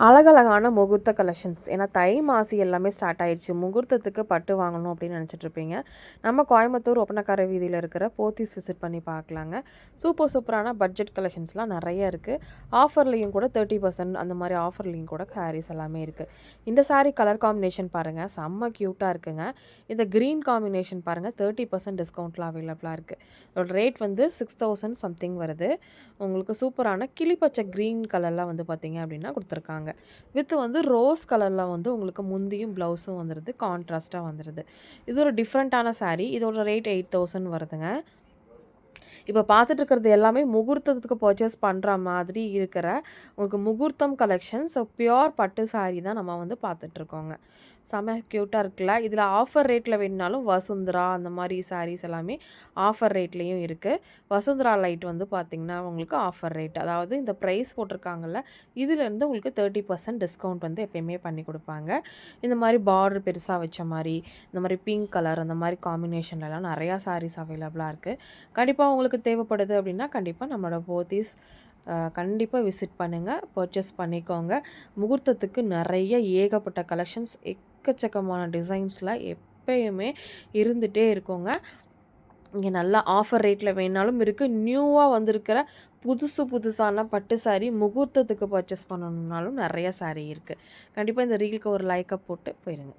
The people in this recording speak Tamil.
அழகழகான முகூர்த்த கலெக்ஷன்ஸ். ஏன்னா தை மாசி எல்லாமே ஸ்டார்ட் ஆயிடுச்சு. முகூர்த்தத்துக்கு பட்டு வாங்கணும் அப்படின்னு நினச்சிட்ருப்பீங்க. நம்ம கோயம்புத்தூர் ஒப்பனக்கார வீதியில் இருக்கிற போத்தீஸ் விசிட் பண்ணி பார்க்கலாங்க. சூப்பரான பட்ஜெட் கலெக்ஷன்ஸ்லாம் நிறைய இருக்குது. ஆஃபர்லேயும் கூட 30% அந்த மாதிரி ஆஃபர்லேயும் கூட சாரீஸ் எல்லாமே இருக்குது. இந்த சாரீ கலர் காம்பினேஷன் பாருங்கள், செம்ம க்யூட்டாக இருக்குங்க. இந்த க்ரீன் காம்பினேஷன் பாருங்கள், 30% டிஸ்கவுண்ட்டில் அவைலபிளாக இருக்குது. இதோட ரேட் வந்து 6000 சம்திங் வருது. உங்களுக்கு சூப்பரான கிளிப்பச்சை க்ரீன் கலரில் வந்து பார்த்தீங்க அப்படின்னா கொடுத்துருக்காங்க. வித் வந்து ரோஸ் கலரில் வந்து உங்களுக்கு முந்தியும் ப்ளவுஸும் வந்துடுது, கான்ட்ராஸ்ட்டாக வந்துடுது. இது ஒரு டிஃப்ரெண்ட்டான சாரீ. இதோட ரேட் 8000 வருதுங்க. இப்போ பார்த்துட்டு இருக்கிறது எல்லாமே முகூர்த்தத்துக்கு பர்ச்சேஸ் பண்ணுற மாதிரி இருக்கிற உங்களுக்கு முகூர்த்தம் கலெக்ஷன்ஸ். ஸோ பியோர் பட்டு சாரீ தான் நம்ம வந்து பார்த்துட்ருக்கோங்க. செம க்யூட்டாக இருக்குல்ல. இதில் ஆஃபர் ரேட்டில் வேணுனாலும் வசுந்தரா அந்த மாதிரி சாரீஸ் எல்லாமே ஆஃபர் ரேட்லேயும் இருக்குது. வசுந்தரா லைட் வந்து பார்த்திங்கன்னா உங்களுக்கு ஆஃபர் ரேட், அதாவது இந்த ப்ரைஸ் போட்டிருக்காங்கல்ல, இதுலேருந்து உங்களுக்கு 30% டிஸ்கவுண்ட் வந்து எப்பயுமே பண்ணி கொடுப்பாங்க. இந்த மாதிரி பார்டர் பெருசாக வச்ச மாதிரி, இந்த மாதிரி பிங்க் கலர் அந்த மாதிரி காம்பினேஷன்லலாம் நிறையா சாரீஸ் அவைலபிளாக இருக்குது. கண்டிப்பாக உங்களுக்கு தேவைப்படுது அப்படின்னா கண்டிப்பாக நம்மளோட போத்தீஸ் கண்டிப்பாக விசிட் பண்ணுங்கள், பர்ச்சேஸ் பண்ணிக்கோங்க. முகூர்த்தத்துக்கு நிறைய ஏகப்பட்ட கலெக்ஷன்ஸ், எக்கச்சக்கமான டிசைன்ஸில் எப்பயுமே இருந்துகிட்டே இருக்கோங்க. இங்கே நல்லா ஆஃபர் ரேட்டில் வேணாலும் இருக்குது. நியூவாக வந்திருக்கிற புதுசான பட்டு சாரீ முகூர்த்தத்துக்கு பர்ச்சேஸ் பண்ணணுன்னாலும் நிறைய சாரீ இருக்குது. கண்டிப்பாக இந்த ரீலுக்கு ஒரு லைக்கை போட்டு போயிடுங்க.